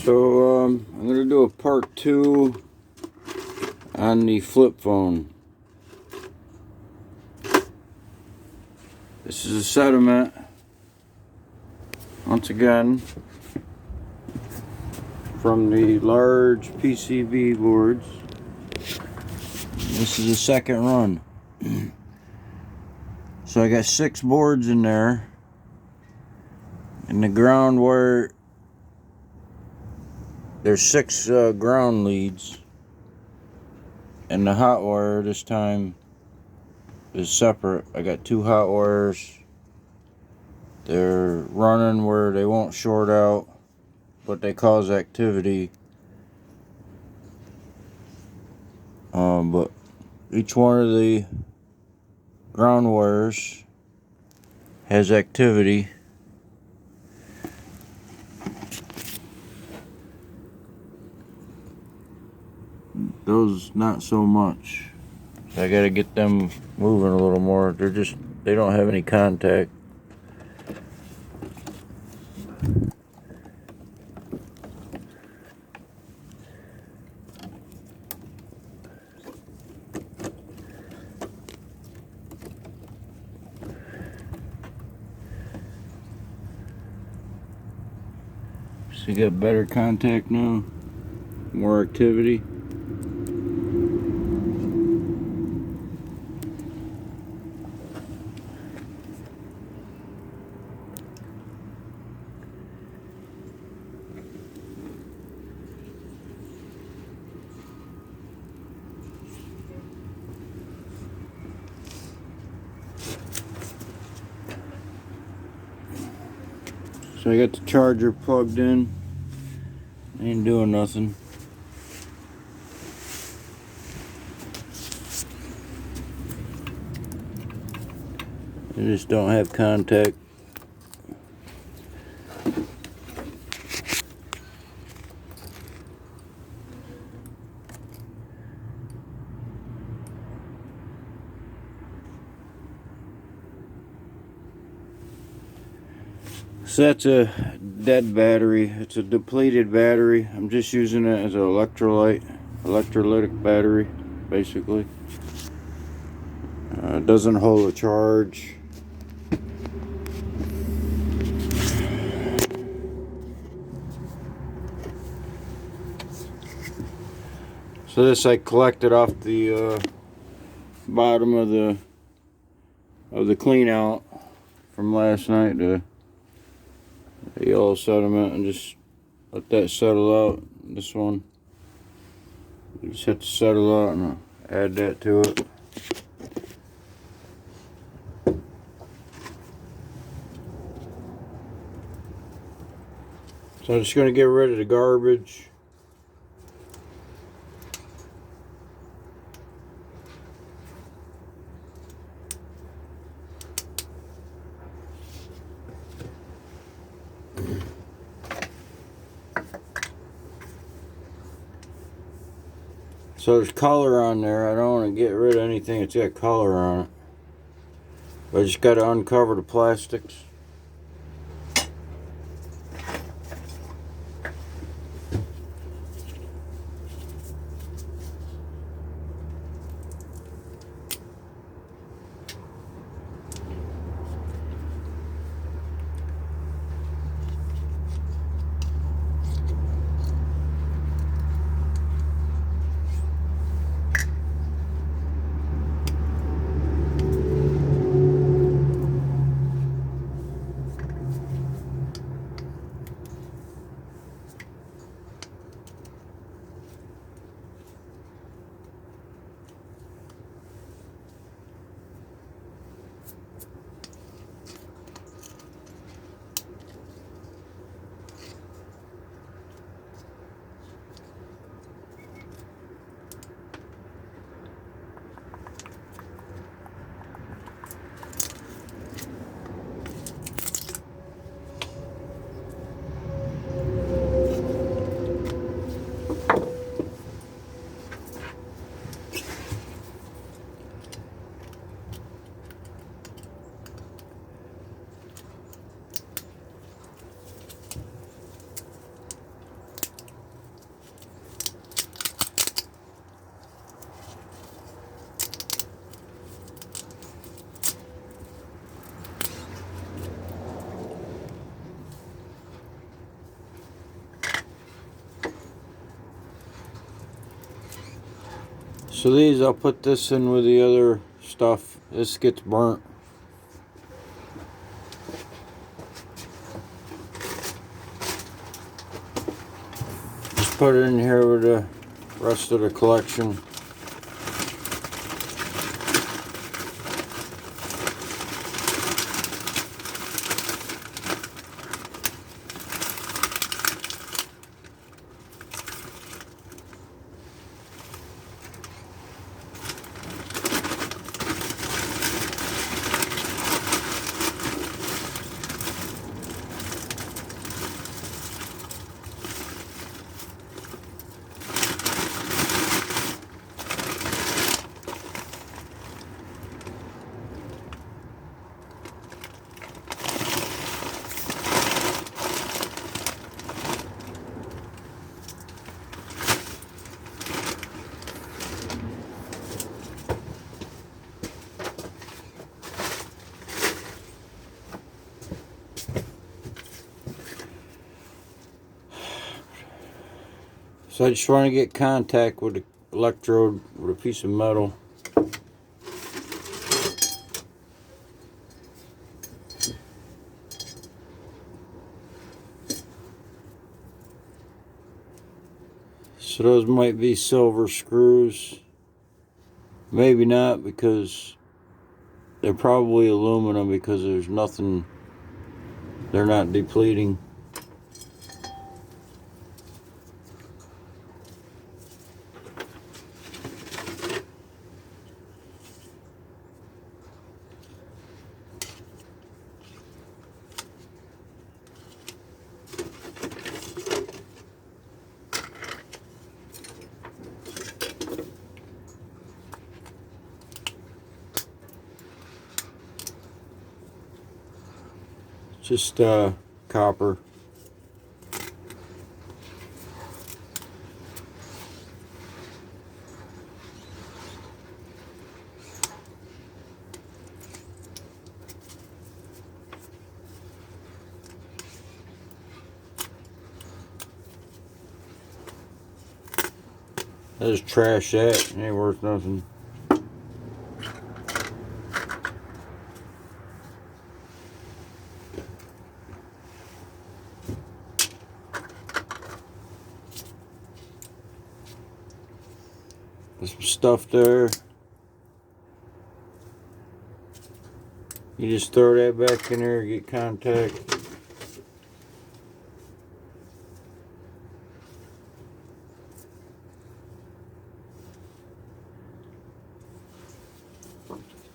So I'm going to do a part 2 on the flip phone. This is a sediment, once again, from the large PCB boards. This is the second run. So I got 6 boards in there, and the ground wire, there's 6 ground leads, and the hot wire this time is separate. I got 2 hot wires. They're running where they won't short out, but they cause activity. But each one of the ground wires has activity. Those not so much. So I gotta get them moving a little more. They don't have any contact. So you got better contact now, more activity. So I got the charger plugged in. Ain't doing nothing. They just don't have contact. So that's a dead battery. It's a depleted battery. I'm just using it as an electrolytic battery, basically. It doesn't hold a charge. So this I collected off the bottom of the clean out from last night, the yellow sediment, and just let that settle out. This one, you just have to settle out, and I'll add that to it. So I'm just going to get rid of the garbage. So there's color on there. I don't want to get rid of anything that's got color on it. But I just got to uncover the plastics. So these, I'll put this in with the other stuff. This gets burnt. Just put it in here with the rest of the collection. So I just want to get contact with the electrode with a piece of metal. So those might be silver screws. Maybe not, because they're probably aluminum, because there's nothing, they're not depleting. Just copper. Let's trash that. Ain't worth nothing. There's some stuff there. You just throw that back in there, get contact.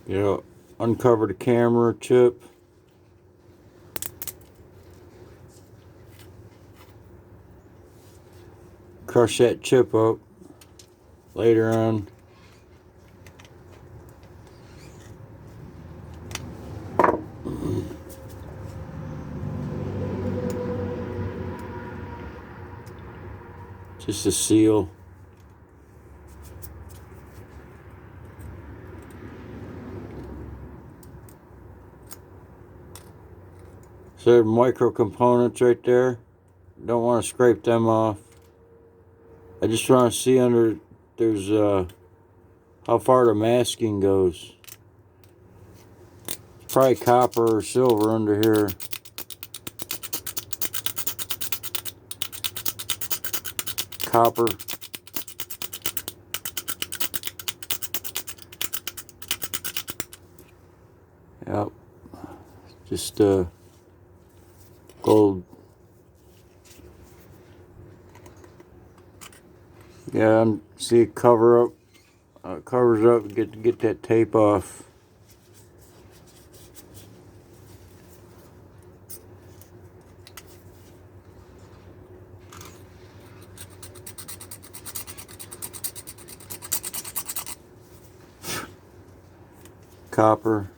You know, uncover the camera chip. Crush that chip up later on. Just a seal. So there are micro components right there. Don't want to scrape them off. I just want to see under there's how far the masking goes. It's probably copper or silver under here. Copper. Yep. Just gold. Yeah, and see it cover up. It covers up. Get that tape off. Copper.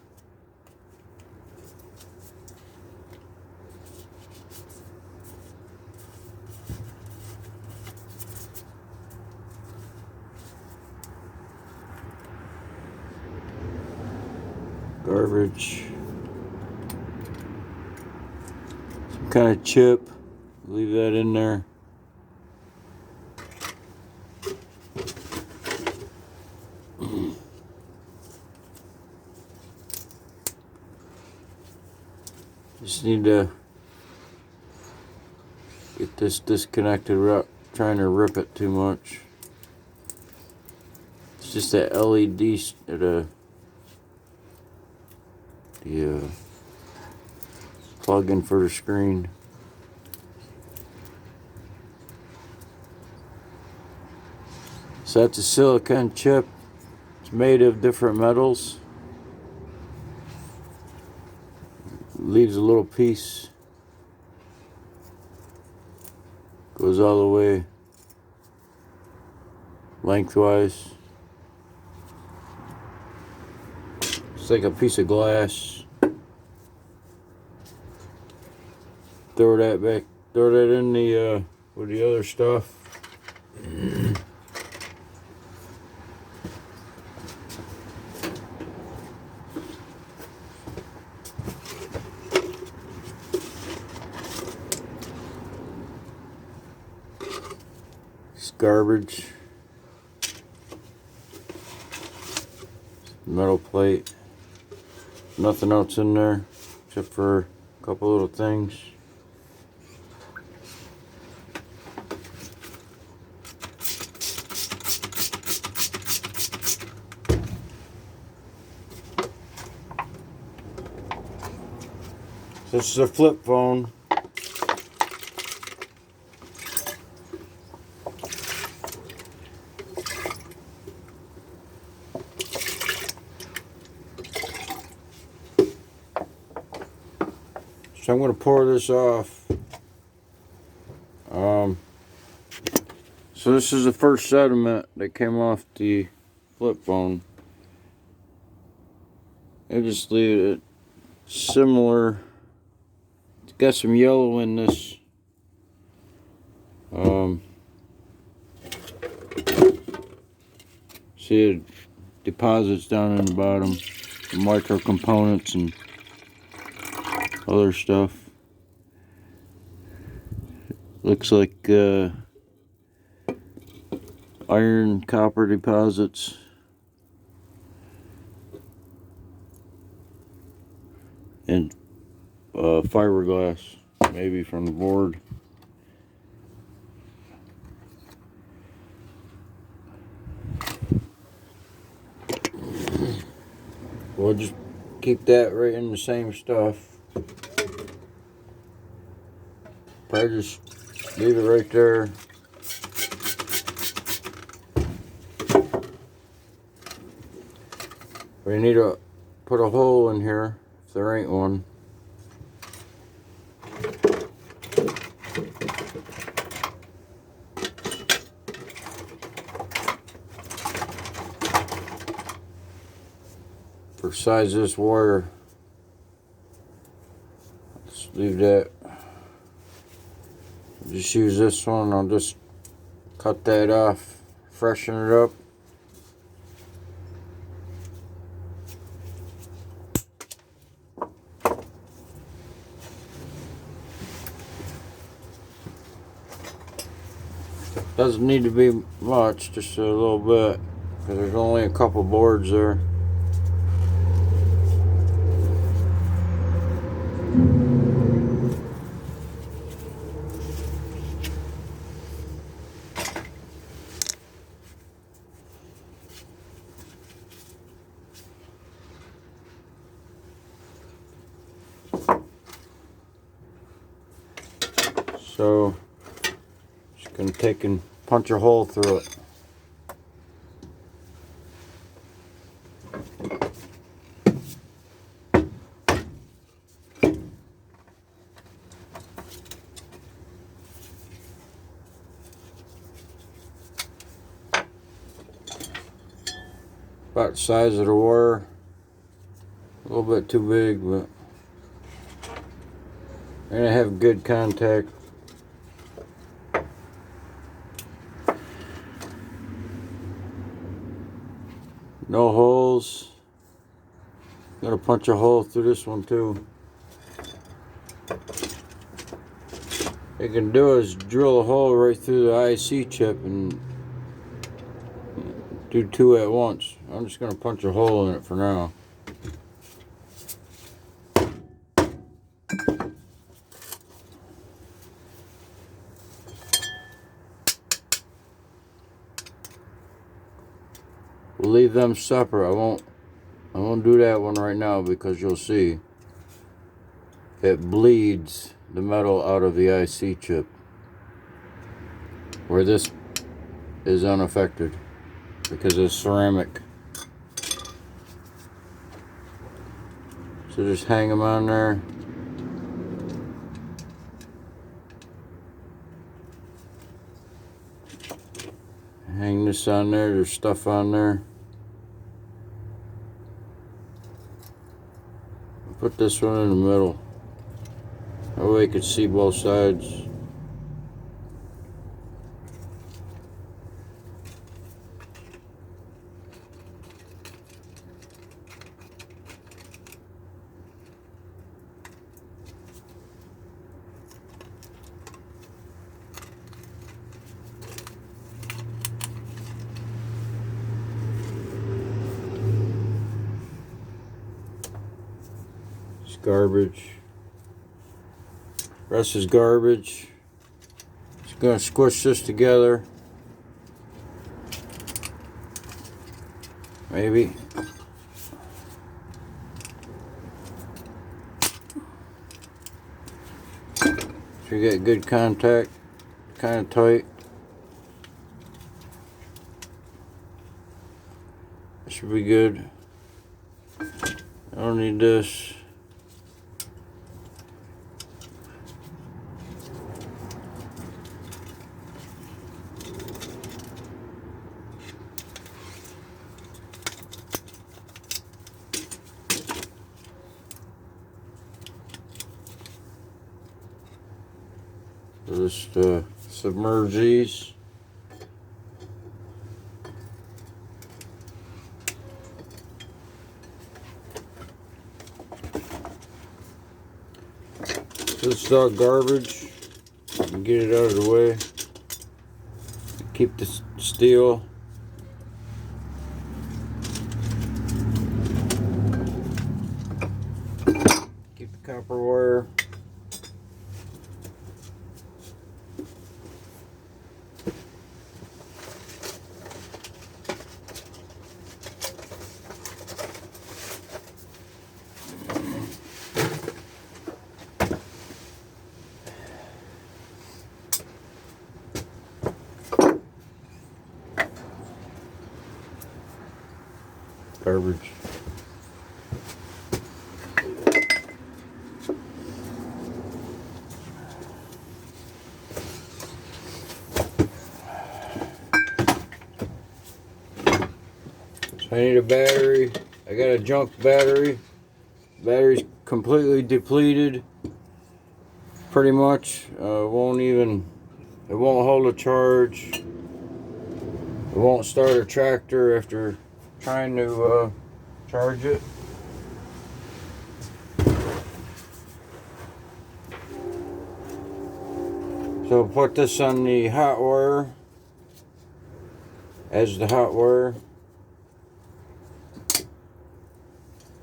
Garbage. Some kind of chip. Leave that in there. need to get this disconnected without trying to rip it too much. It's just that LED the plug-in for the screen. So that's a silicone chip. It's made of different metals. Leaves a little piece. Goes all the way lengthwise. It's like a piece of glass. Throw that back. Throw that in the with the other stuff. It's garbage. Metal plate. Nothing else in there except for a couple little things. This is a flip phone. So I'm going to pour this off. So this is the first sediment that came off the flip phone. I just leave it similar. It's got some yellow in this. See it deposits down in the bottom. The micro components and other stuff. Looks like iron, copper deposits. And fiberglass, maybe from the board. We'll just keep that right in the same stuff. Probably just leave it right there. We need to put a hole in here if there ain't one. For size of this wire, let's leave that. Just use this one. I'll just cut that off, freshen it up. Doesn't need to be much, just a little bit, because there's only a couple boards there. So, just gonna take and punch a hole through it. About the size of the wire. A little bit too big, but I'm gonna have good contact. No holes. Gotta punch a hole through this one too. What you can do is drill a hole right through the IC chip and do two at once. I'm just gonna punch a hole in it for now. we'll leave them separate. I won't do that one right now because you'll see it bleeds the metal out of the IC chip, where this is unaffected because it's ceramic. So just hang them on there. Hang this on there. There's stuff on there. Put this one in the middle. That way you can see both sides. Garbage. Rest is garbage. Just gonna squish this together. Maybe. So you get good contact, kind of tight. That should be good. I don't need this. Just submerge these. This is all garbage. Get it out of the way. Keep the steel. Keep the copper wire. Garbage. So I need a battery. I got a junk battery. Battery's completely depleted. Pretty much. It won't hold a charge. It won't start a tractor after trying to charge it. So put this on the hot wire as the hot wire.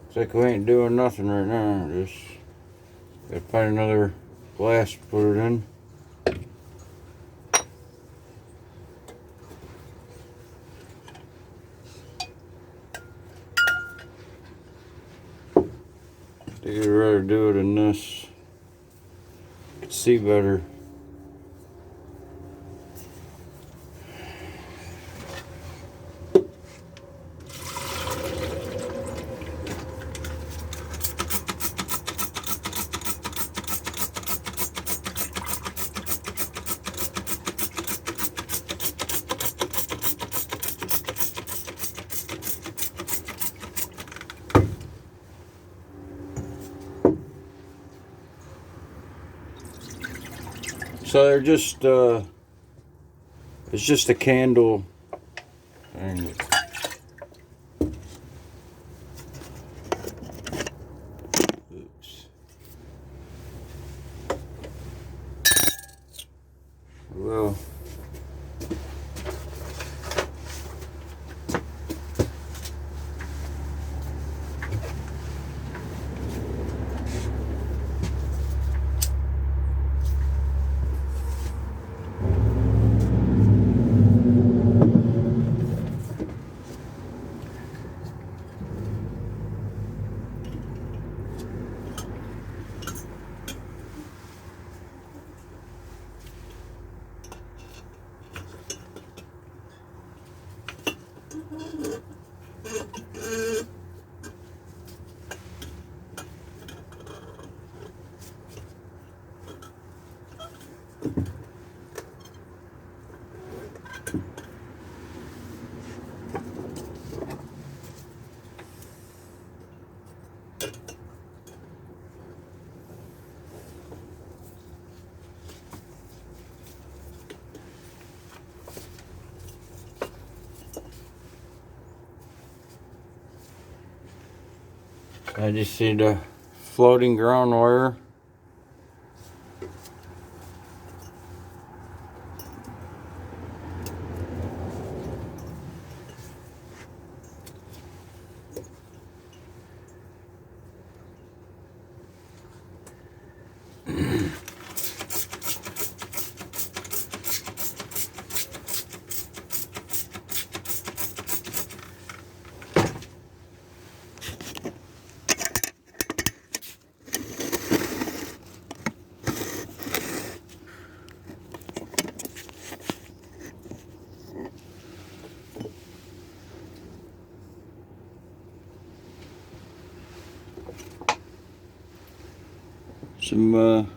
Looks like we ain't doing nothing right now. Just gotta find another glass to put it in. I think I'd rather do it in this. You can see better. So they're just, it's just a candle. Dang it. Oops. Well. I just need a floating ground wire. Some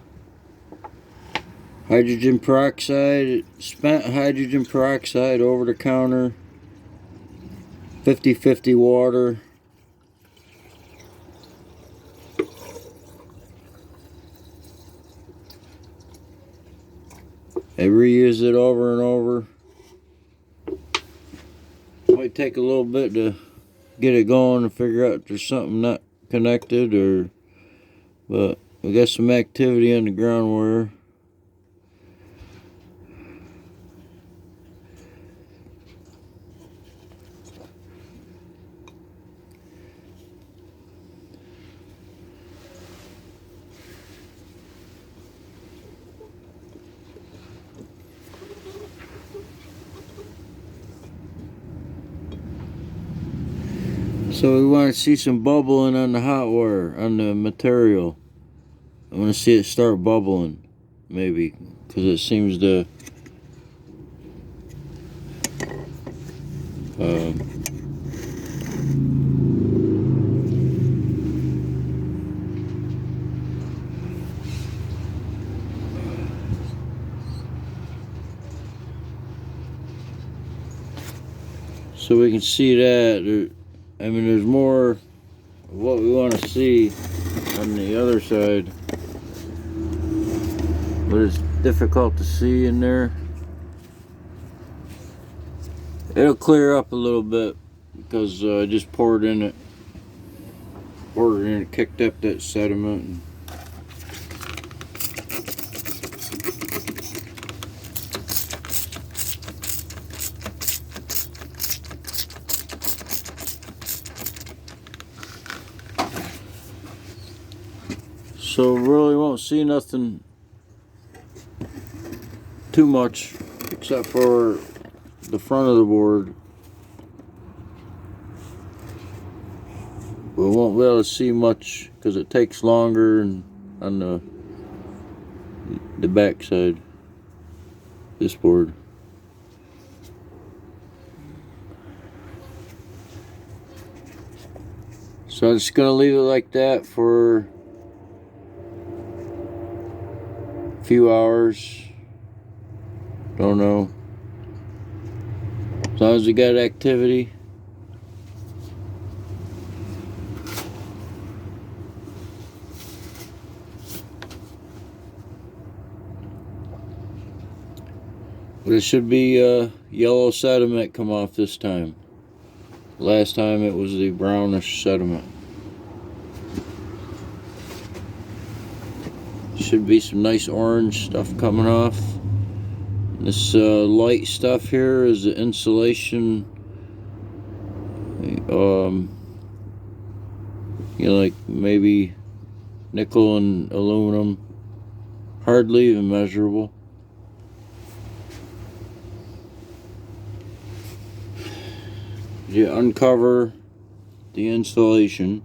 hydrogen peroxide, spent hydrogen peroxide over the counter, 50-50 water. I reuse it over and over. Might take a little bit to get it going and figure out if there's something not connected, but we got some activity on the ground wire. So we want to see some bubbling on the hot wire, on the material. I want to see it start bubbling, maybe, because it seems to so we can see that. I mean, there's more of what we want to see on the other side, but it's difficult to see in there. It'll clear up a little bit because I just poured in it, kicked up that sediment. So really won't see nothing too much except for the front of the board. We won't be able to see much because it takes longer and on the back side, this board. So I'm just gonna leave it like that for a few hours. Don't know. As long as we got activity. But it should be yellow sediment come off this time. Last time it was the brownish sediment. Should be some nice orange stuff coming off. This light stuff here is the insulation. You know, like maybe nickel and aluminum. Hardly even measurable. You uncover the insulation.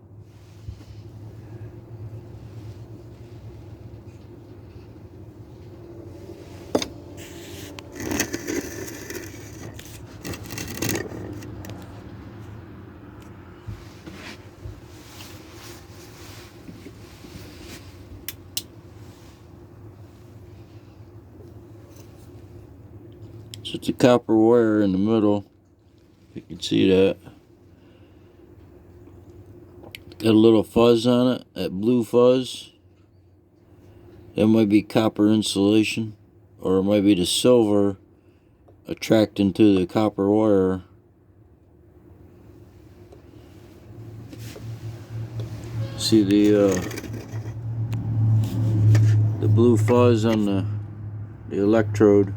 So it's a copper wire in the middle. You can see that. Got a little fuzz on it, that blue fuzz. That might be copper insulation, or it might be the silver attracting to the copper wire. See the blue fuzz on the electrode.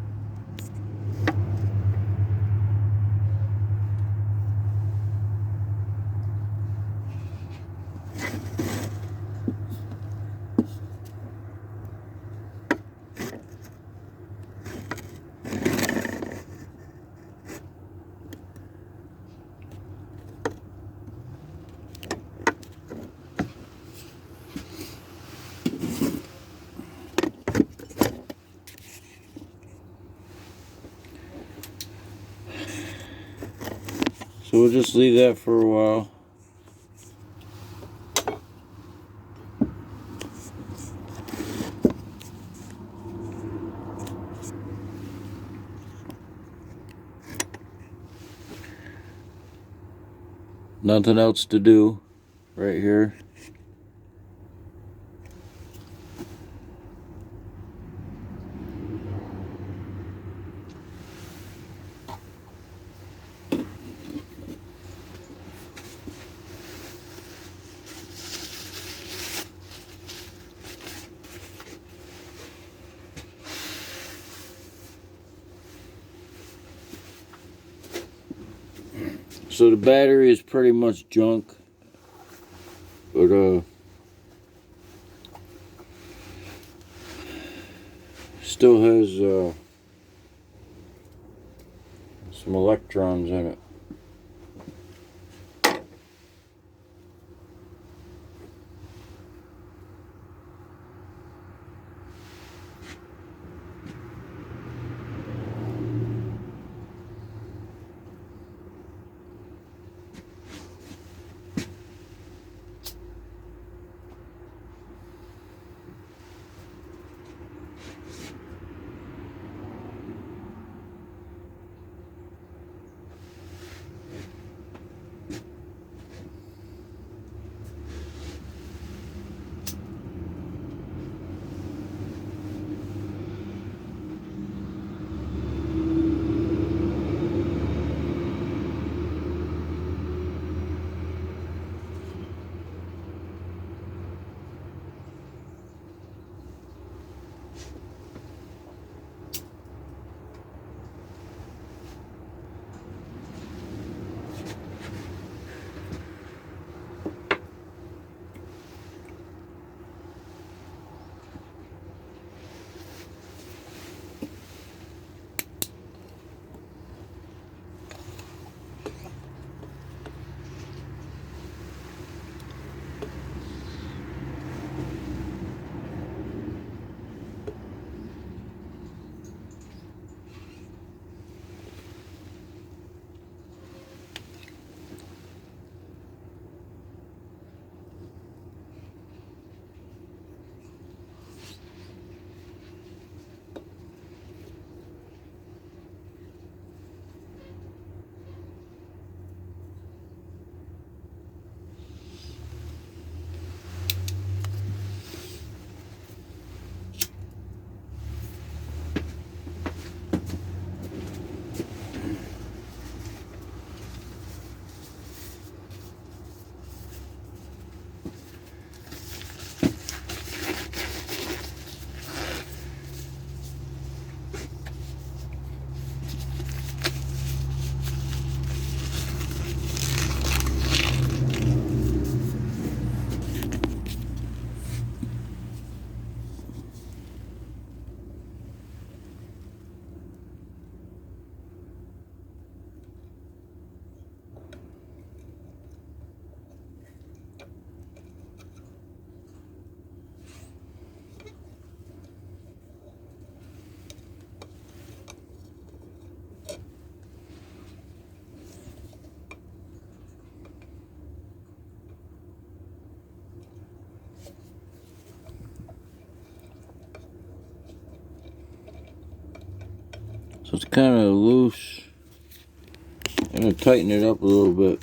So we'll just leave that for a while. Nothing else to do right here. So the battery is pretty much junk, but still has some electrons in it. So it's kind of loose. I'm going to tighten it up a little bit.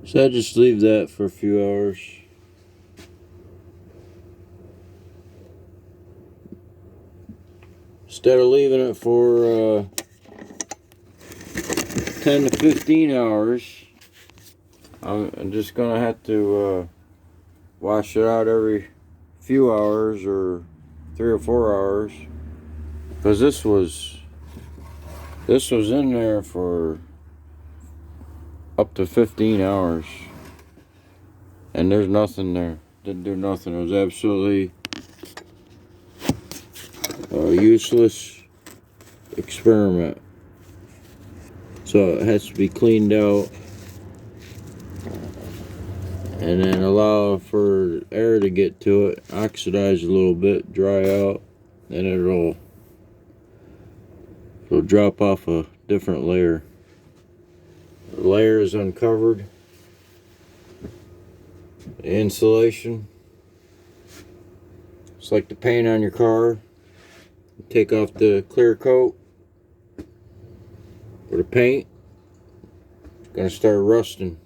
So I just leave that for a few hours. Instead of leaving it for 10 to 15 hours, I'm just going to have to wash it out every few hours or 3 or 4 hours. Because this was in there for up to 15 hours. And there's nothing there. Didn't do nothing. It was absolutely a useless experiment. So it has to be cleaned out and then allow for air to get to it, oxidize a little bit, dry out, and it'll drop off a different layer. The layer is uncovered. The insulation, it's like the paint on your car. Take off the clear coat or the paint, gonna start rusting.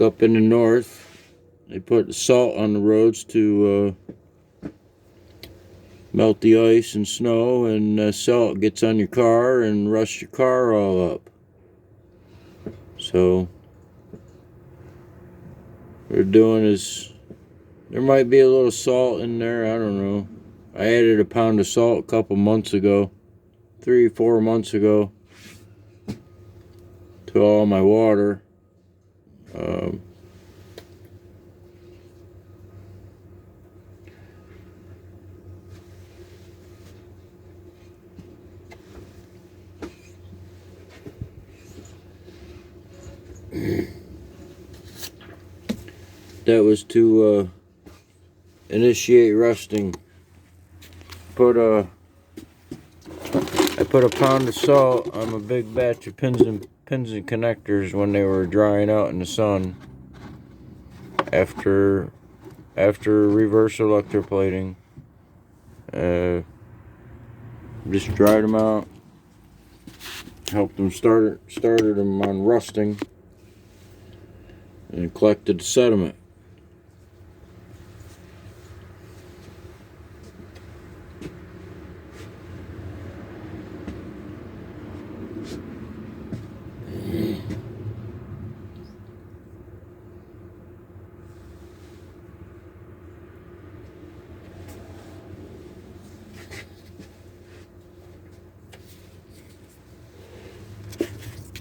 Up in the north, they put salt on the roads to melt the ice and snow, and salt gets on your car and rusts your car all up. So what they're doing is, there might be a little salt in there, I don't know. I added a pound of salt a couple months ago, 3-4 months ago, to all my water. That was to initiate rusting. I put a pound of salt on a big batch of pins and connectors when they were drying out in the sun. After reverse electroplating, just dried them out, helped them started them on rusting, and collected the sediment.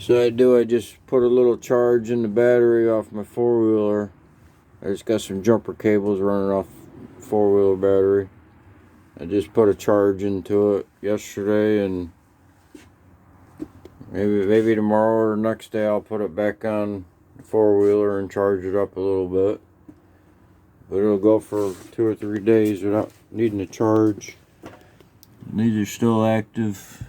So I just put a little charge in the battery off my four-wheeler. I just got some jumper cables running off four-wheeler battery. I just put a charge into it yesterday, and maybe tomorrow or next day I'll put it back on the four-wheeler and charge it up a little bit. But it'll go for 2 or 3 days without needing a charge. And these are still active.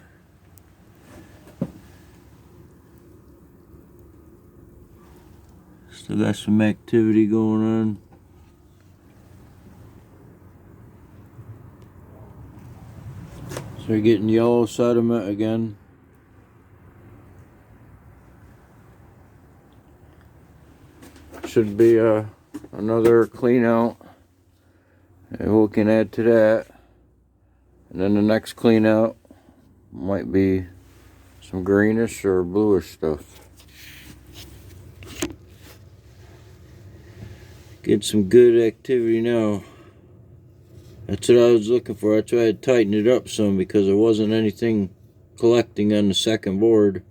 Still got some activity going on. So you're getting yellow sediment again. Should be another clean out, and we can add to that. And then the next clean out might be some greenish or bluish stuff. Get some good activity now. That's what I was looking for. That's why I had tightened it up some, because there wasn't anything collecting on the second board.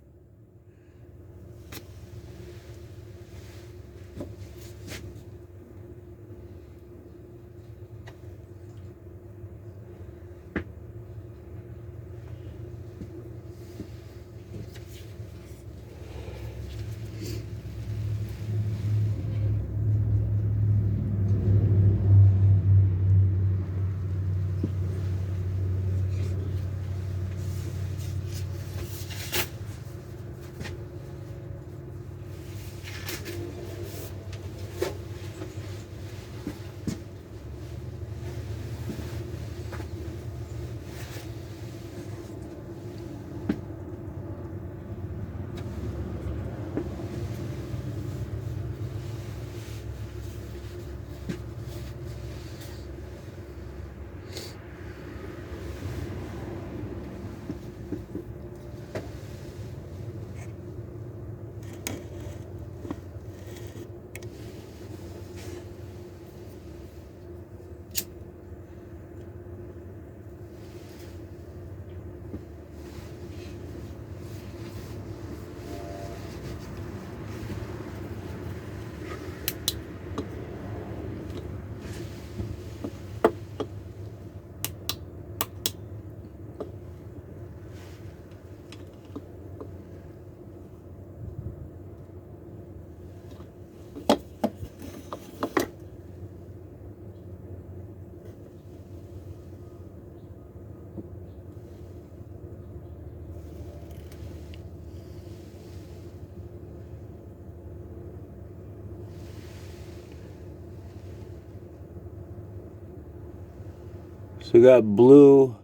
So we got blue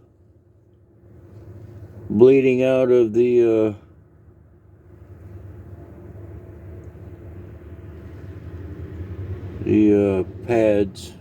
bleeding out of the pads.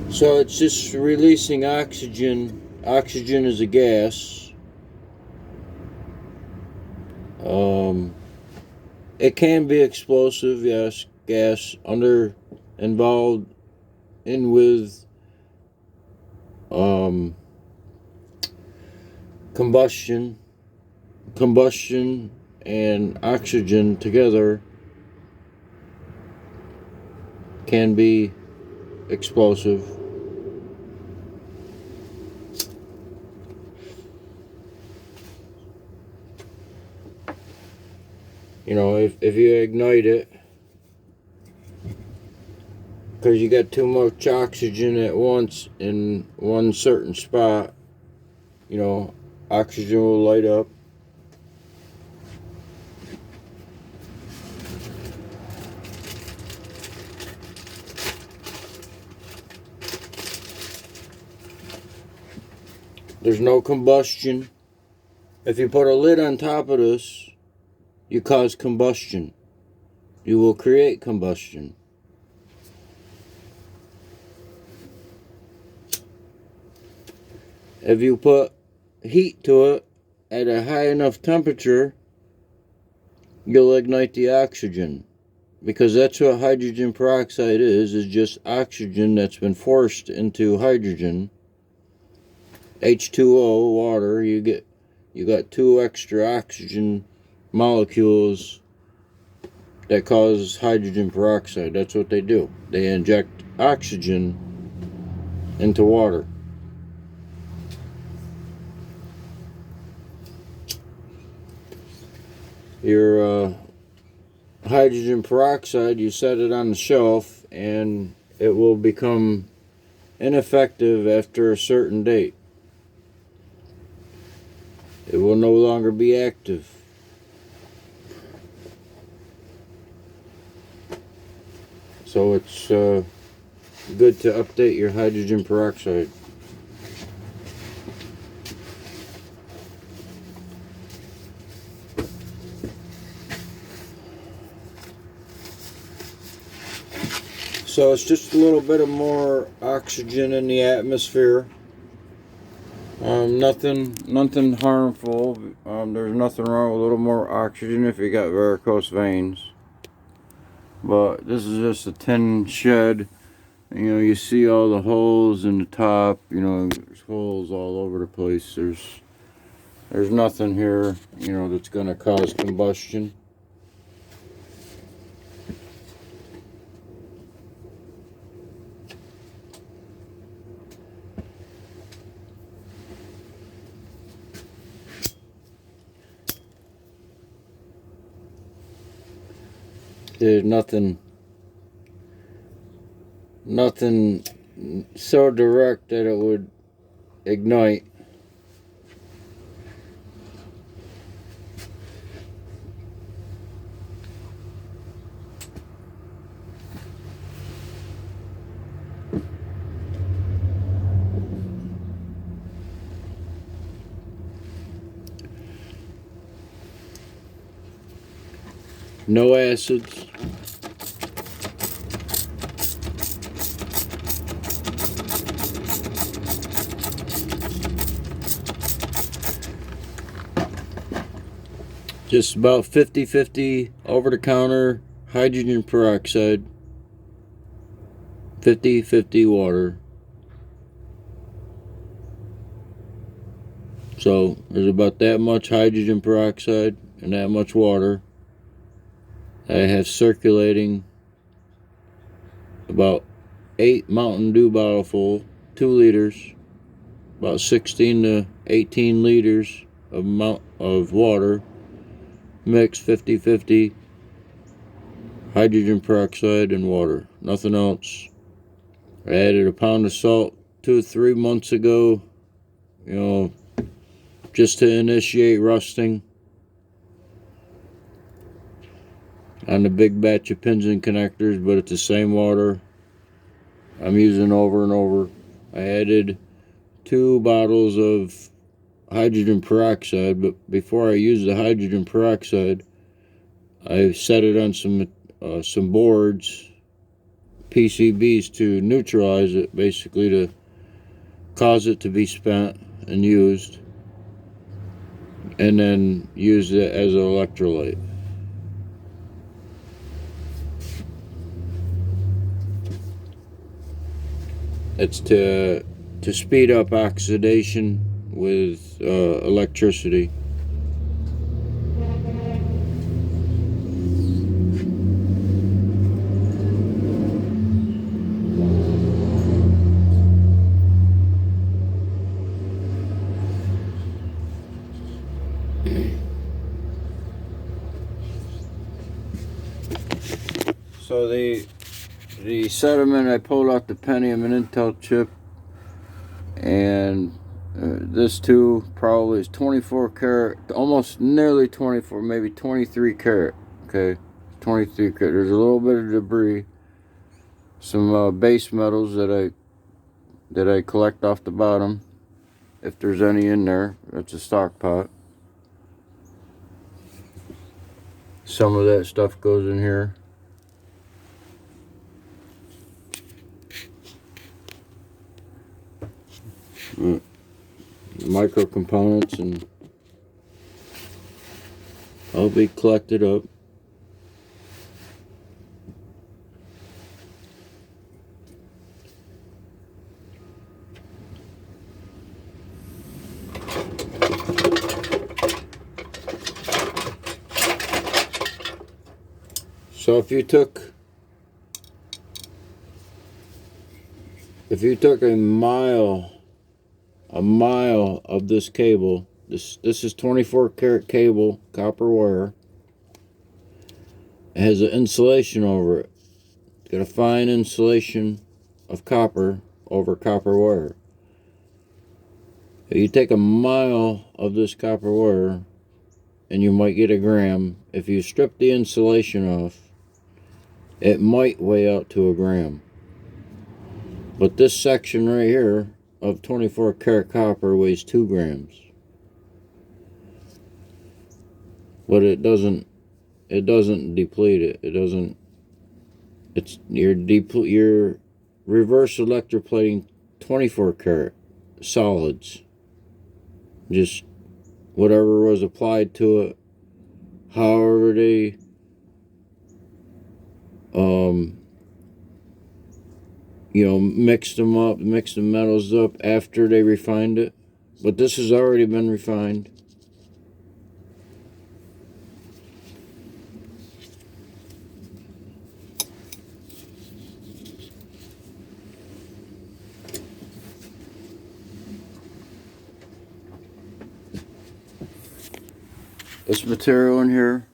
So it's just releasing oxygen. Oxygen is a gas. It can be explosive, yes, gas involved in with combustion and oxygen together can be explosive. You know, if you ignite it, because you got too much oxygen at once in one certain spot, you know, oxygen will light up. There's no combustion. If you put a lid on top of this, you cause combustion. You will create combustion. If you put heat to it at a high enough temperature, you'll ignite the oxygen. Because that's what hydrogen peroxide is just oxygen that's been forced into hydrogen. H2O, water, you got 2 extra oxygen molecules that cause hydrogen peroxide. That's what they do. They inject oxygen into water. Your hydrogen peroxide, you set it on the shelf and it will become ineffective after a certain date. It will no longer be active. So it's good to update your hydrogen peroxide. So it's just a little bit of more oxygen in the atmosphere. Nothing harmful. There's nothing wrong with a little more oxygen if you got varicose veins. But this is just a tin shed. You know, you see all the holes in the top. You know, there's holes all over the place. There's nothing here, you know, that's going to cause combustion. There's nothing so direct that it would ignite. No acids. Just about 50-50 over-the-counter hydrogen peroxide, 50-50 water. So there's about that much hydrogen peroxide and that much water. I have circulating about 8 Mountain Dew bottle full, 2 liters, about 16 to 18 liters of water, mixed 50-50, hydrogen peroxide and water, nothing else. I added a pound of salt 2-3 months ago, you know, just to initiate rusting on the big batch of pins and connectors, but it's the same water I'm using over and over. I added 2 bottles of hydrogen peroxide, but before I use the hydrogen peroxide, I set it on some boards, PCBs, to neutralize it, basically to cause it to be spent and used, and then use it as an electrolyte. It's to speed up oxidation with electricity. So the sediment, I pulled out the Pentium and Intel chip, and this too probably is 24 karat, almost nearly 24, maybe 23 karat. Okay, 23 karat. There's a little bit of debris, some base metals that I collect off the bottom, if there's any in there. That's a stock pot. Some of that stuff goes in here. Micro components, and I'll be collected up. So if you took a mile of this cable, this is 24 karat cable, copper wire. It has an insulation over it. It's got a fine insulation of copper over copper wire. If you take a mile of this copper wire, and you might get a gram. If you strip the insulation off, it might weigh out to a gram. But this section right here of 24 karat copper weighs 2 grams. But it doesn't deplete it. It doesn't. You're reverse electroplating 24 karat solids. Just whatever was applied to it, however they mixed them up, mixed the metals up after they refined it. But this has already been refined. This material in here,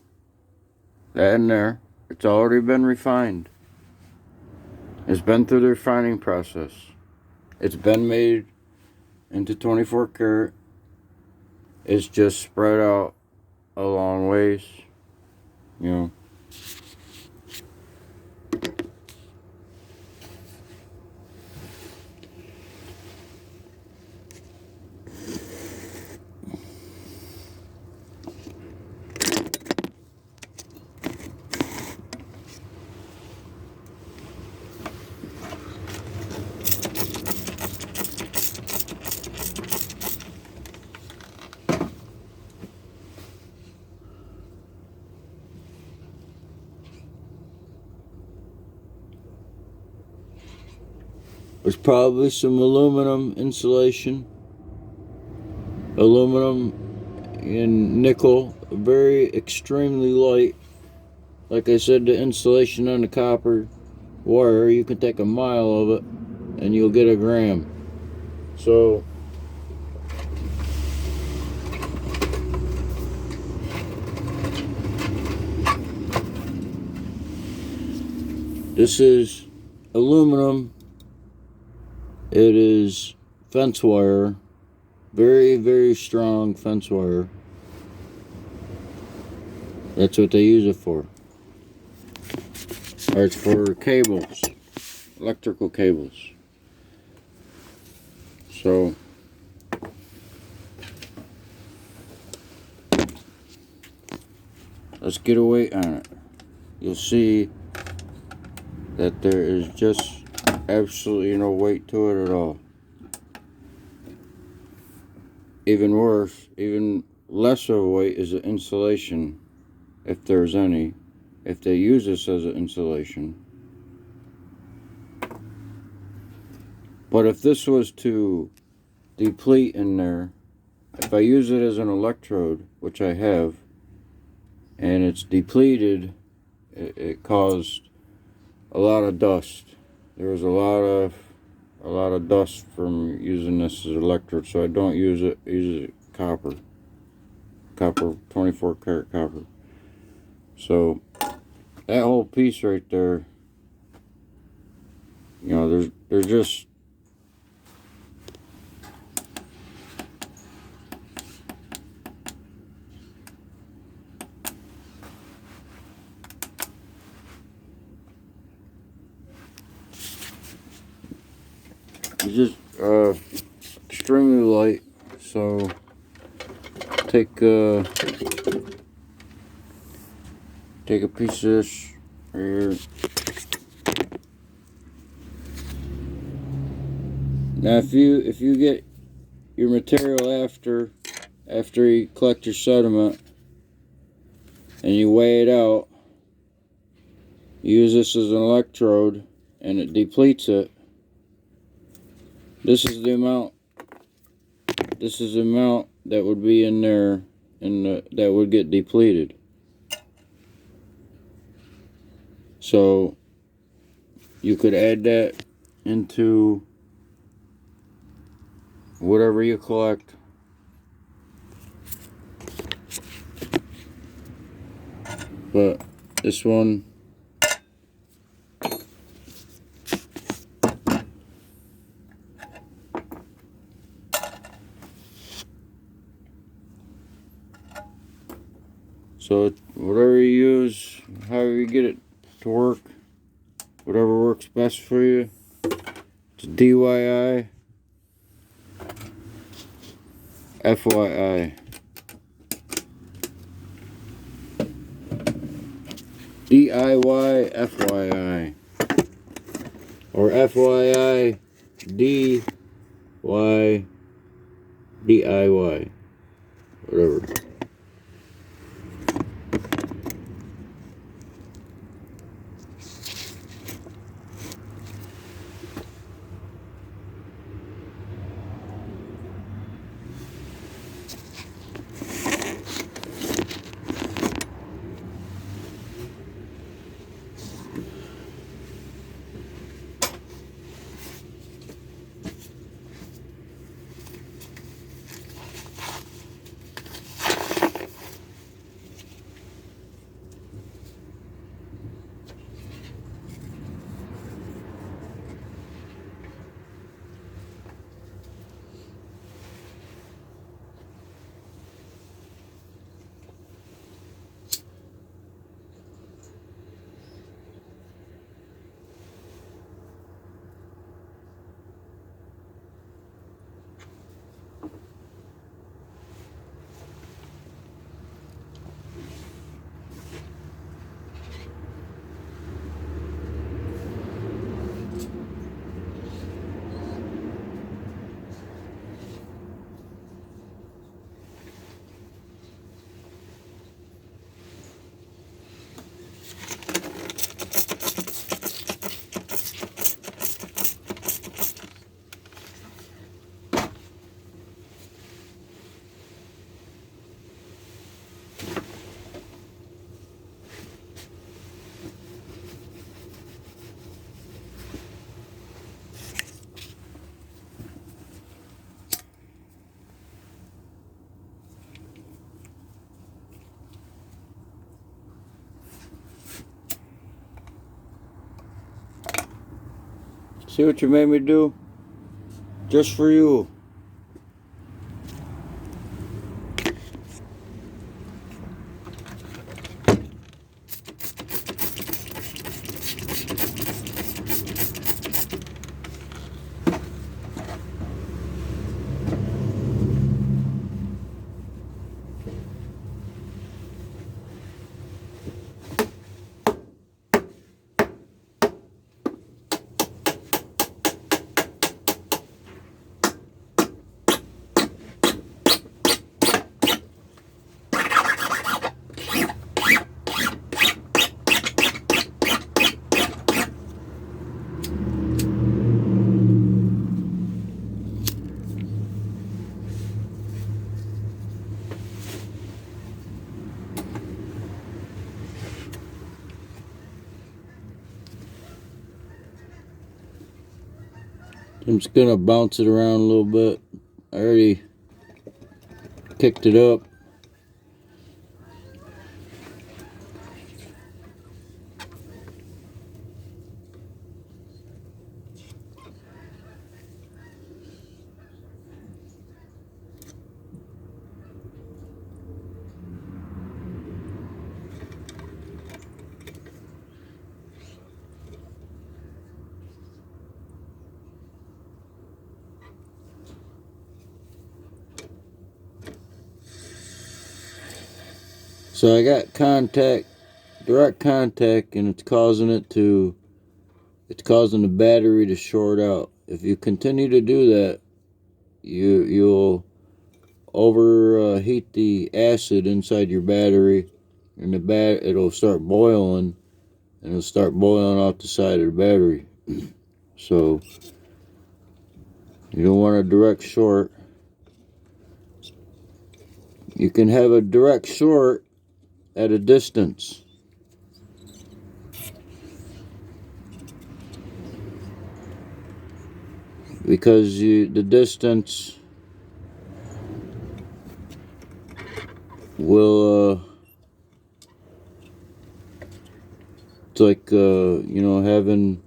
that in there, it's already been refined. It's been through the refining process. It's been made into 24 karat. It's just spread out a long ways, you know. There's probably some aluminum insulation, aluminum and nickel, very extremely light. Like I said, the insulation on the copper wire, you can take a mile of it and you'll get a gram. So this is aluminum It is fence wire, very, very strong fence wire. That's what they use it for. Or it's for cables, electrical cables. So let's get a weight on it. You'll see that there is just absolutely no weight to it at all. Even worse, even less of a weight is the insulation, if there's any, if they use this as an insulation. But if this was to deplete in there, if I use it as an electrode, which I have, and it's depleted, it caused a lot of dust. There was a lot of dust from using this as an electrode, so I don't use it. Use it copper, 24 karat copper. So that whole piece right there, you know, there's just extremely light. So take a piece of this right here. Now if you get your material after you collect your sediment and you weigh it out, you use this as an electrode and it depletes it. This is the amount that would be in there, and that would get depleted. So you could add that into whatever you collect. But this one, so whatever you use, however you get it to work, whatever works best for you. It's DIY, FYI. DIY, FYI. Or FYI, DIY, DIY. Whatever. See what you made me do? Just for you. I'm just gonna bounce it around a little bit. I already picked it up. So I got direct contact, and it's causing the battery to short out. If you continue to do that, you'll overheat the acid inside your battery, and it'll start boiling, and it'll start boiling off the side of the battery. So you don't want a direct short. You can have a direct short at a distance. Because the distance will it's like having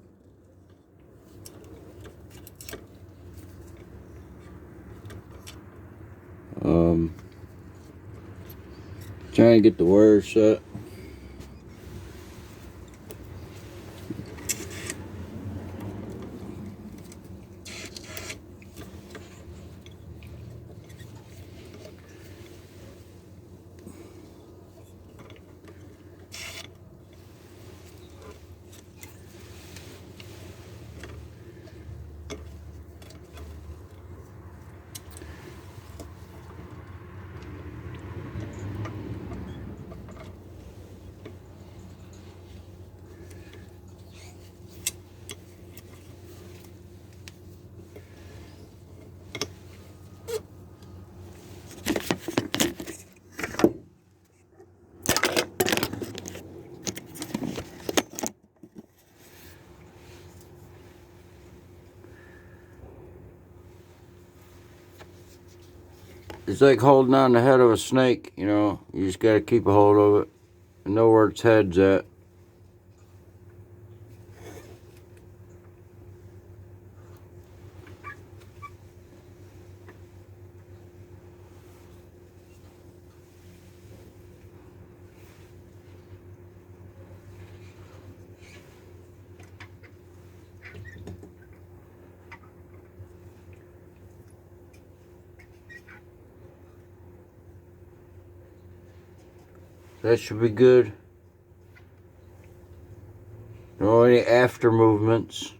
trying to get the wire set. It's like holding on the head of a snake, you just got to keep a hold of it and know where its head's at. That should be good. No any after movements.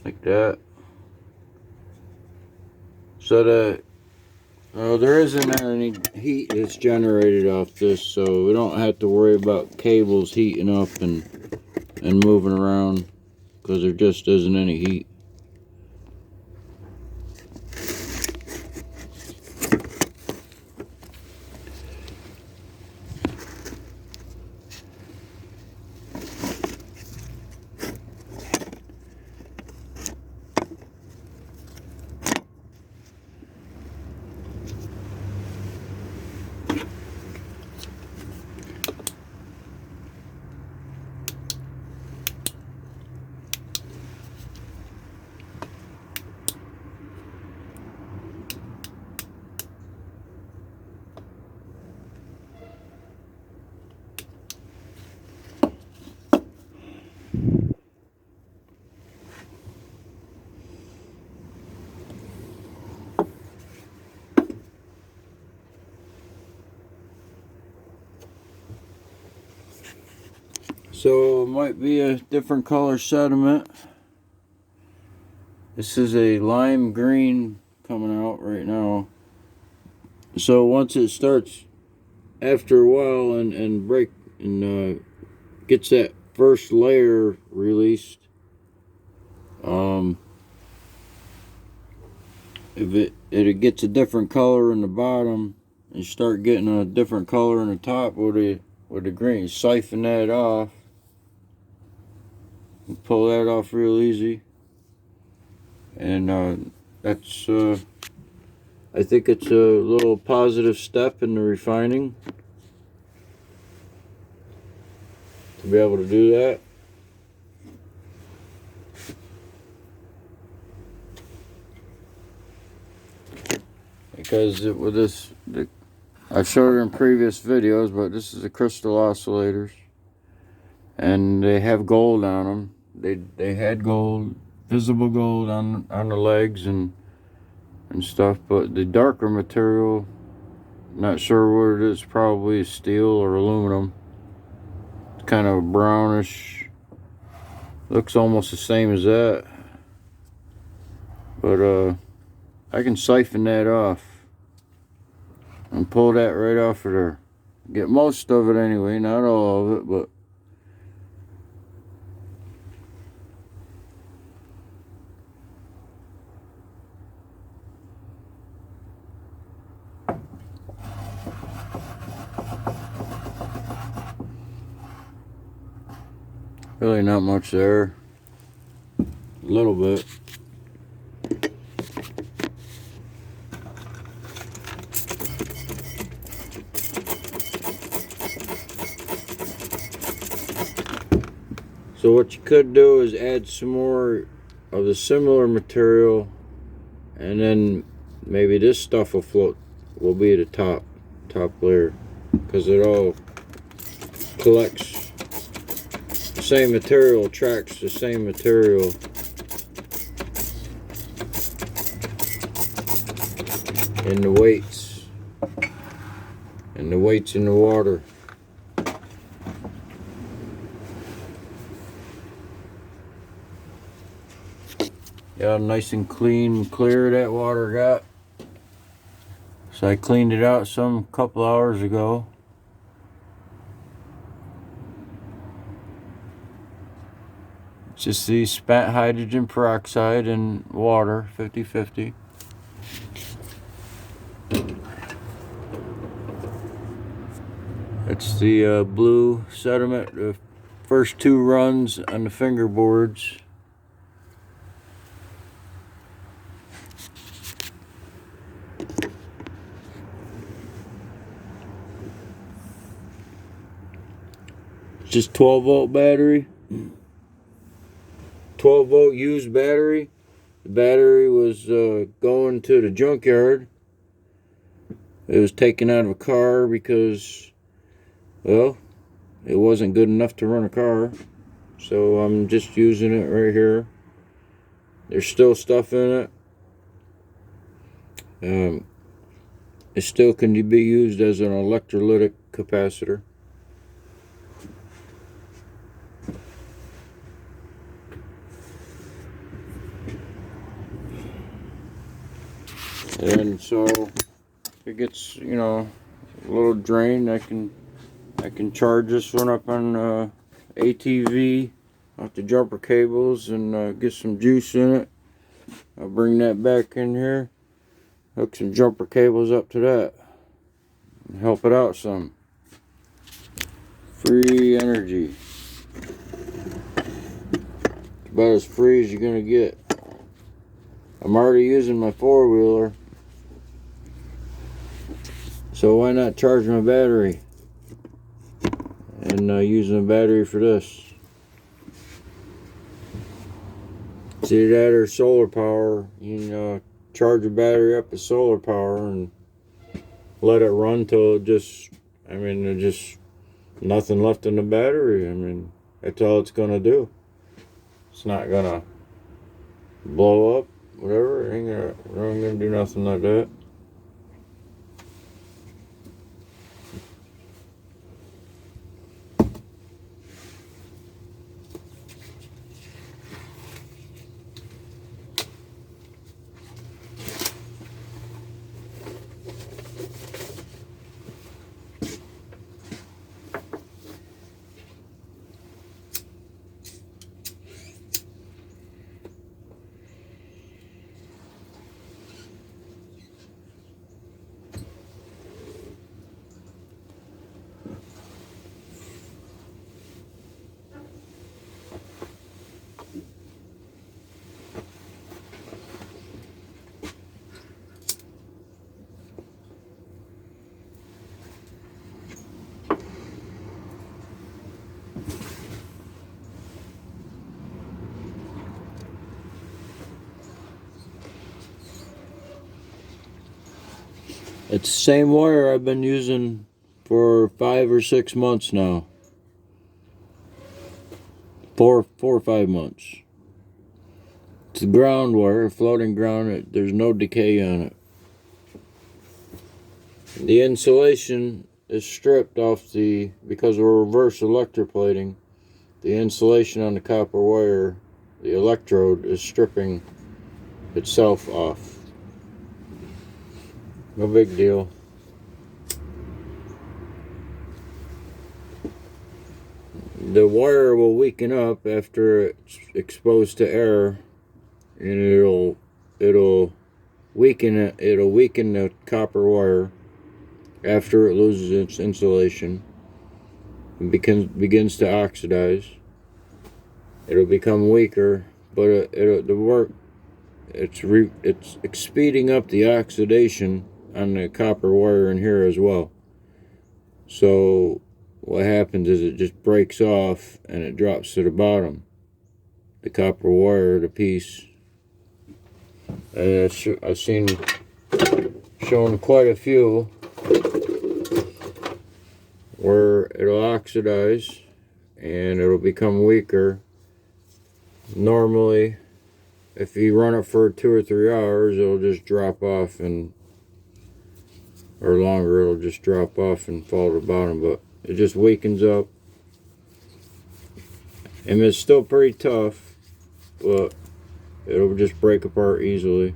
Like that. So there isn't any heat that's generated off this, so we don't have to worry about cables heating up and moving around, because there just isn't any heat. So it might be a different color sediment. This is a lime green coming out right now. So once it starts after a while and break and gets that first layer released, if it gets a different color in the bottom and start getting a different color in the top with the green, siphon that off. Pull that off real easy, and that's I think it's a little positive step in the refining to be able to do that. Because with this, I've showed it in previous videos, but this is the crystal oscillators, and they have gold on them. They had gold, visible gold on the legs and stuff, but the darker material, not sure what it is, probably steel or aluminum. It's kind of brownish, looks almost the same as that, but I can siphon that off and pull that right off of there. Get most of it anyway, not all of it, but really not much there. A little bit. So what you could do is add some more of the similar material, and then maybe this stuff will float, will be the top layer, because it all collects the same material, attracts the same material. And the weights in the water. Yeah, nice and clean, clear that water got. So I cleaned it out some couple hours ago. It's just the spent hydrogen peroxide and water, 50-50. It's the blue sediment, the first two runs on the fingerboards. It's just 12-volt battery, 12-volt used battery. The battery was going to the junkyard. It was taken out of a car because, well, it wasn't good enough to run a car. So I'm just using it right here. There's still stuff in it. It still can be used as an electrolytic capacitor. And so it gets, you know, a little drain. I can charge this one up on ATV off the jumper cables and get some juice in it. I'll bring that back in here, hook some jumper cables up to that, and help it out some. Free energy. It's about as free as you're gonna get. I'm already using my four-wheeler, so why not charge my battery and using the battery for this? It's either that or solar power. You know, charge your battery up with solar power and let it run till it just, I mean, there's just nothing left in the battery. I mean, that's all it's gonna do. It's not gonna blow up, whatever. It ain't gonna do nothing like that. It's the same wire I've been using for 5 or 6 months now. 4 or 5 months. It's a ground wire, floating ground. There's no decay on it. The insulation is stripped off because of reverse electroplating. The insulation on the copper wire, the electrode, is stripping itself off. No big deal. The wire will weaken up after it's exposed to air, and it'll weaken it. It'll weaken the copper wire after it loses its insulation and begins to oxidize. It'll become weaker, but it's speeding up the oxidation on the copper wire in here as well. So what happens is it just breaks off and it drops to the bottom. The copper wire, the piece. And I've seen shown quite a few where it'll oxidize and it'll become weaker. Normally, if you run it for 2 or 3 hours, it'll just drop off, or longer, it'll just drop off and fall to the bottom, but it just weakens up. And it's still pretty tough, but it'll just break apart easily.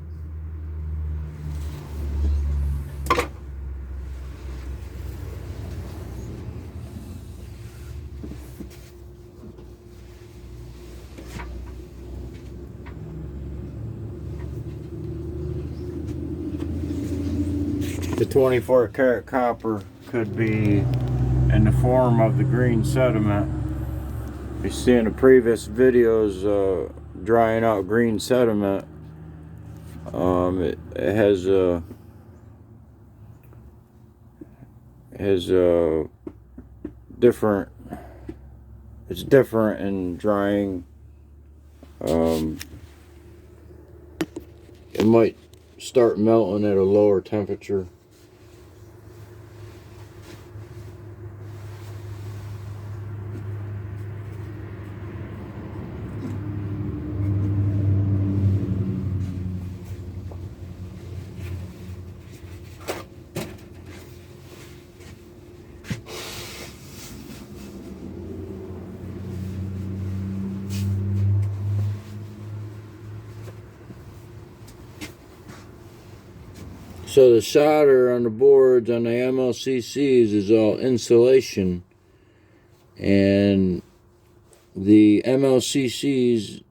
The 24 karat copper could be in the form of the green sediment. You see in the previous videos, drying out green sediment. It has different. It's different in drying. It might start melting at a lower temperature. So the solder on the boards on the MLCCs is all insulation, and the MLCCs,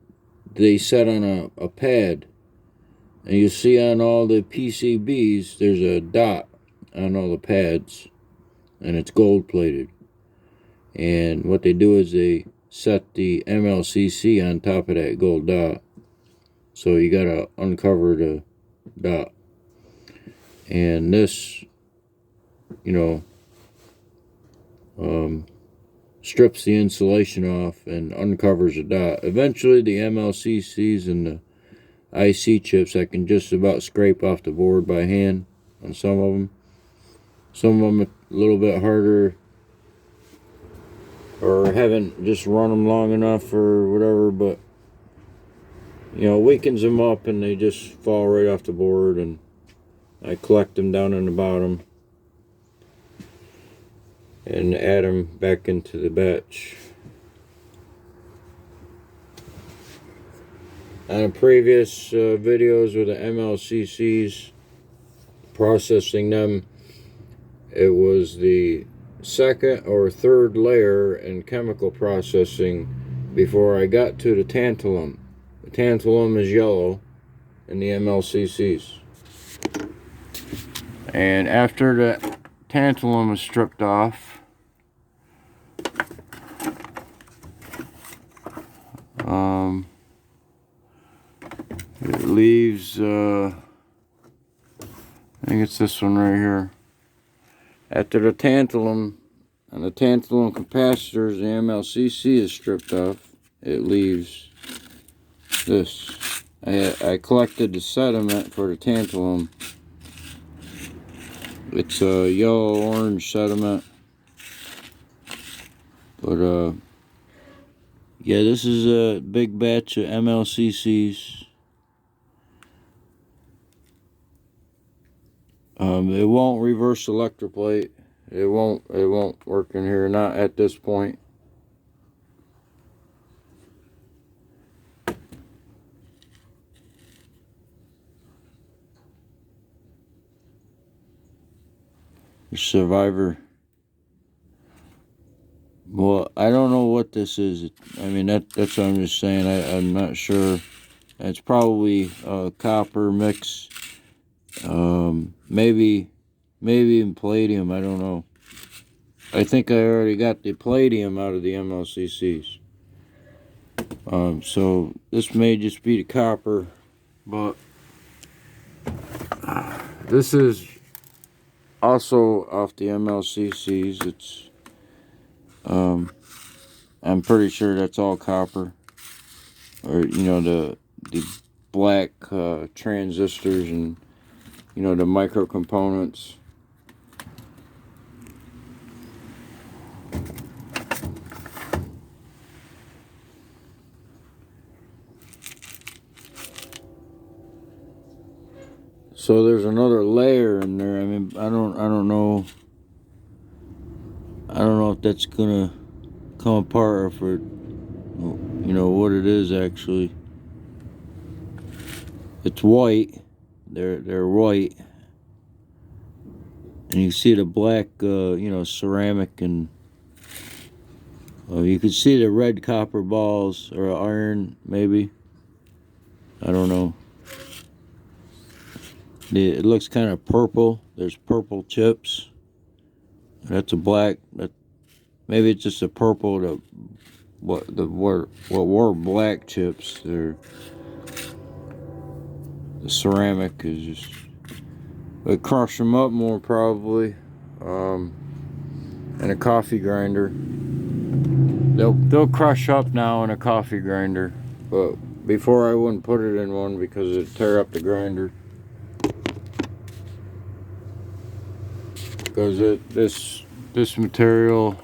they set on a pad, and you see on all the PCBs there's a dot on all the pads, and it's gold plated. And what they do is they set the MLCC on top of that gold dot, so you gotta uncover the dot. And this, strips the insulation off and uncovers the dot. Eventually, the MLCCs and the IC chips, I can just about scrape off the board by hand on some of them. Some of them a little bit harder, or haven't just run them long enough or whatever, but, weakens them up and they just fall right off the board, and I collect them down in the bottom and add them back into the batch. On the previous videos with the MLCCs, processing them, it was the second or third layer in chemical processing before I got to the tantalum. The tantalum is yellow in the MLCCs. And after the tantalum is stripped off, it leaves, I think it's this one right here. After the tantalum and the tantalum capacitors, the MLCC is stripped off, it leaves this. I collected the sediment for the tantalum. It's a yellow-orange sediment. But, yeah, this is a big batch of MLCCs. It won't reverse electroplate. It won't work in here, not at this point. The Survivor. Well, I don't know what this is. I mean, that's what I'm just saying. I'm not sure. It's probably copper mix. Maybe in palladium. I don't know. I think I already got the palladium out of the MLCCs. So this may just be the copper, but this is also off the MLCCs. It's I'm pretty sure that's all copper, or the black transistors and the micro components. So there's another layer in there. I mean, I don't know. I don't know if that's gonna come apart or if it, what it is actually. It's white. They're white, and you see the black, ceramic, and you can see the red copper balls or iron, maybe. I don't know. It looks kind of purple. There's purple chips. That's a black. Maybe it's just a purple to what were black chips. The ceramic is just. They crush them up more probably, in a coffee grinder. They'll crush up now in a coffee grinder, but before I wouldn't put it in one because it'd tear up the grinder. Because this material,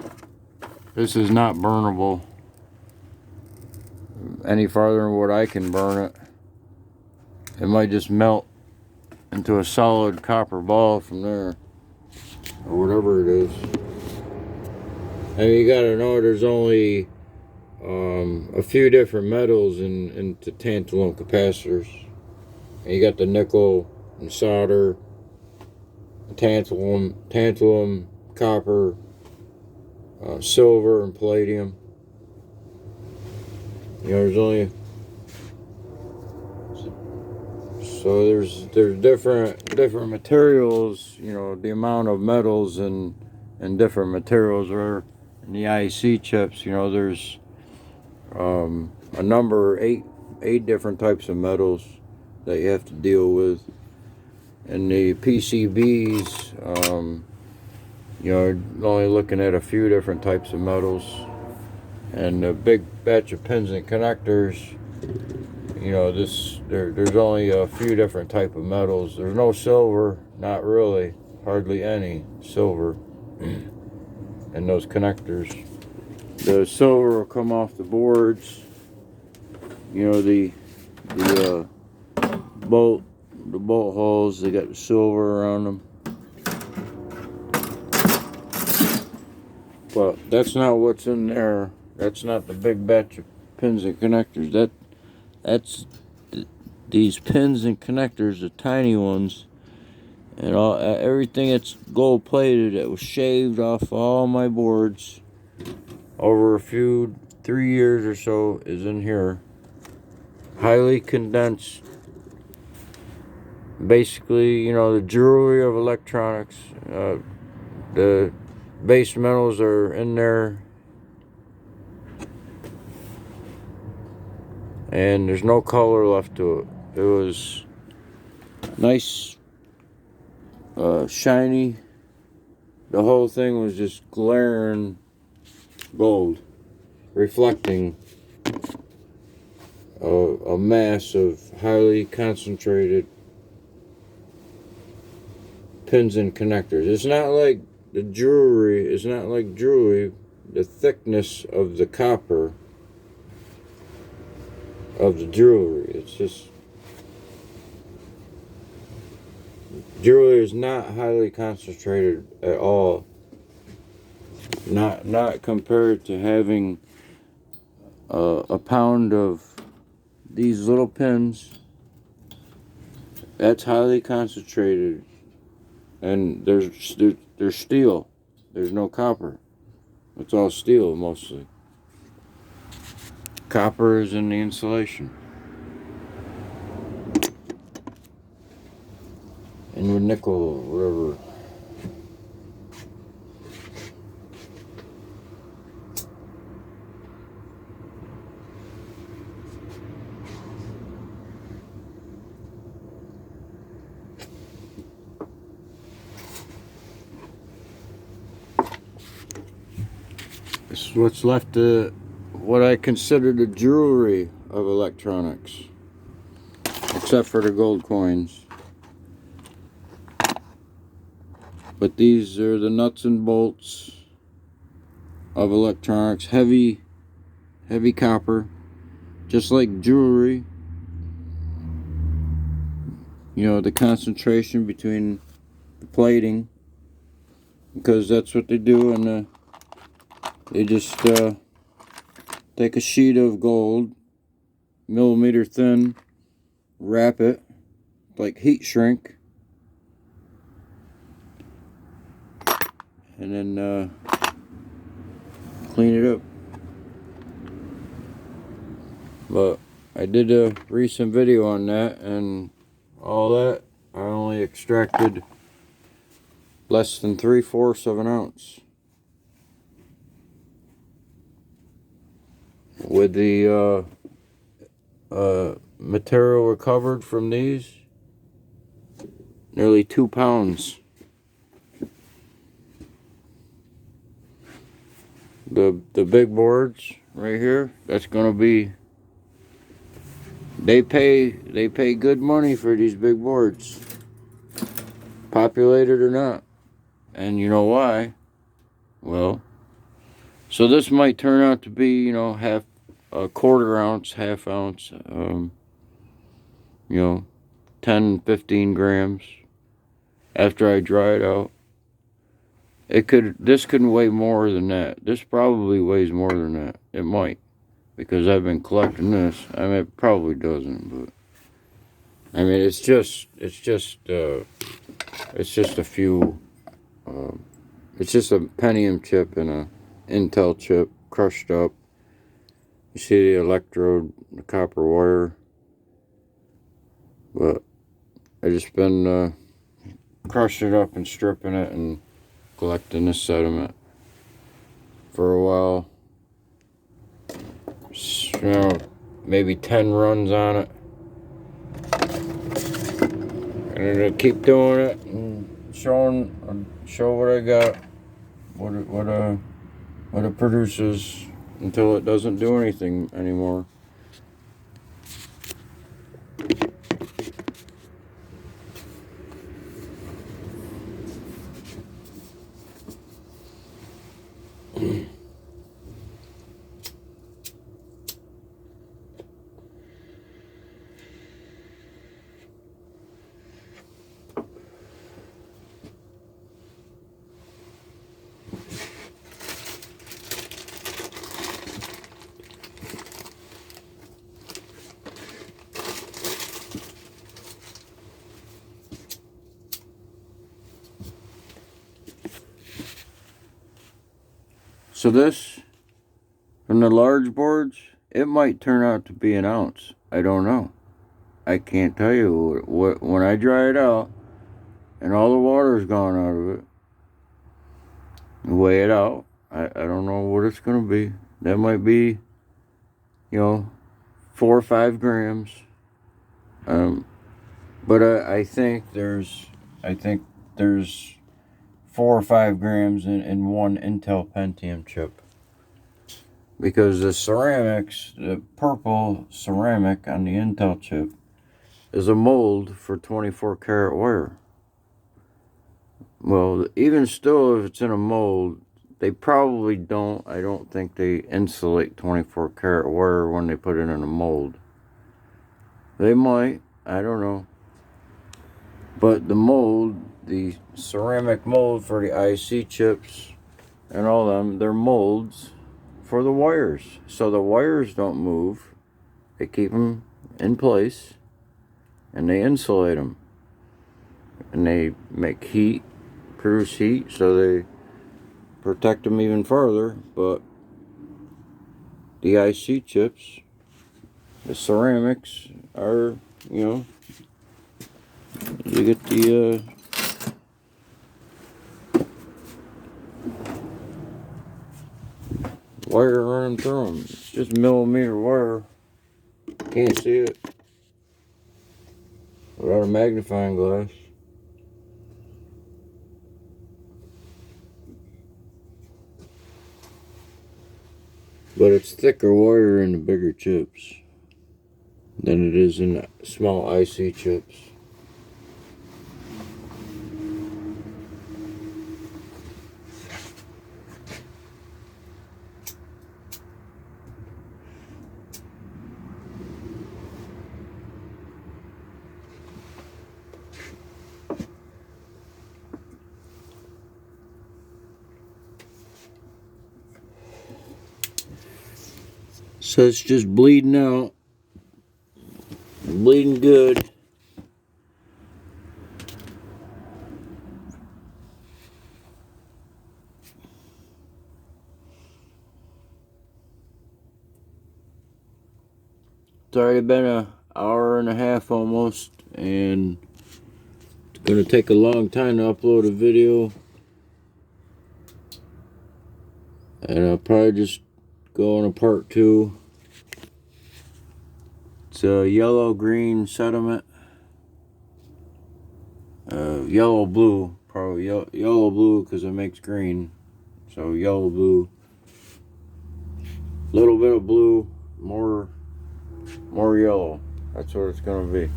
this is not burnable any farther than what I can burn it. It might just melt into a solid copper ball from there, or whatever it is. And you gotta know there's only a few different metals in the tantalum capacitors. And you got the nickel and solder, tantalum, copper, silver, and palladium. There's only there's different materials. The amount of metals and different materials are in the IC chips. There's a number eight different types of metals that you have to deal with. And the PCBs, you're only looking at a few different types of metals. And the big batch of pins and connectors, there's only a few different type of metals. There's no silver, not really, hardly any silver in those connectors. The silver will come off the boards. The bolt holes, they got the silver around them. But that's not what's in there. That's not the big batch of pins and connectors. That's these pins and connectors, the tiny ones, and everything that's gold plated that was shaved off all my boards over 3 years or so is in here. Highly condensed. Basically, the jewelry of electronics. The base metals are in there. And there's no color left to it. It was nice, shiny. The whole thing was just glaring gold, reflecting a mass of highly concentrated pins and connectors. It's not like the jewelry. It's not like jewelry. The thickness of the copper of the jewelry. It's just jewelry is not highly concentrated at all. Not compared to having a pound of these little pins. That's highly concentrated, and there's steel. There's no copper. It's all steel mostly. Copper is in the insulation. And with nickel, whatever. This is what's left of what I consider the jewelry of electronics, except for the gold coins. But these are the nuts and bolts of electronics. Heavy copper, just like jewelry. You know, the concentration between the plating, because that's what they do, and they just take a sheet of gold, millimeter thin, wrap it like heat shrink, and then clean it up. But I did a recent video on that, and all that, I only extracted less than 3/4 of an ounce. With the material recovered from these, nearly 2 pounds. The big boards right here, that's gonna be, they pay good money for these big boards, populated or not. And you know why? Well, so this might turn out to be, you know, a 1/4 ounce, half ounce, 10, 15 grams after I dry it out. This could weigh more than that. This probably weighs more than that. It might, because I've been collecting this. I mean, it probably doesn't, but I mean, it's just a few. It's just a Pentium chip and a Intel chip crushed up. You see the electrode, the copper wire. But I just been crushing it up and stripping it and collecting this sediment for a while. You know, maybe 10 runs on it. And I'm gonna keep doing it and show what I got, what it produces, until it doesn't do anything anymore. So this, from the large boards, it might turn out to be an ounce. I don't know. I can't tell you what when I dry it out and all the water's gone out of it, weigh it out. I don't know what it's gonna be. That might be, 4 or 5 grams. But I think there's 4 or 5 grams in one Intel Pentium chip, because the ceramics, the purple ceramic on the Intel chip, is a mold for 24 karat wire. Well, even still, if it's in a mold, they probably don't. I don't think they insulate 24 karat wire when they put it in a mold. They might. I don't know. But the mold, the ceramic mold for the IC chips and all them, they're molds for the wires. So the wires don't move. They keep them in place and they insulate them. And they make heat, produce heat, so they protect them even further. But the IC chips, the ceramics are, you get the wire running through them. It's just millimeter wire. Can't see it without a magnifying glass. But it's thicker wire in the bigger chips than it is in the small IC chips. So it's just bleeding out. Bleeding good. It's already been an hour and a half almost, and it's going to take a long time to upload a video. And I'll probably just go on a part 2. It's a yellow-green sediment. Yellow-blue, probably yellow-blue because it makes green. So yellow-blue. Little bit of blue, more yellow. That's what it's going to be.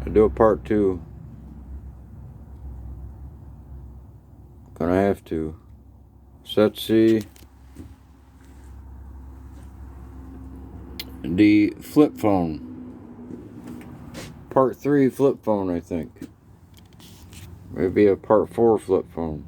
I'll do a part 2. Gonna have to. Set C. The flip phone. Part 3 flip phone, I think. Maybe a part 4 flip phone.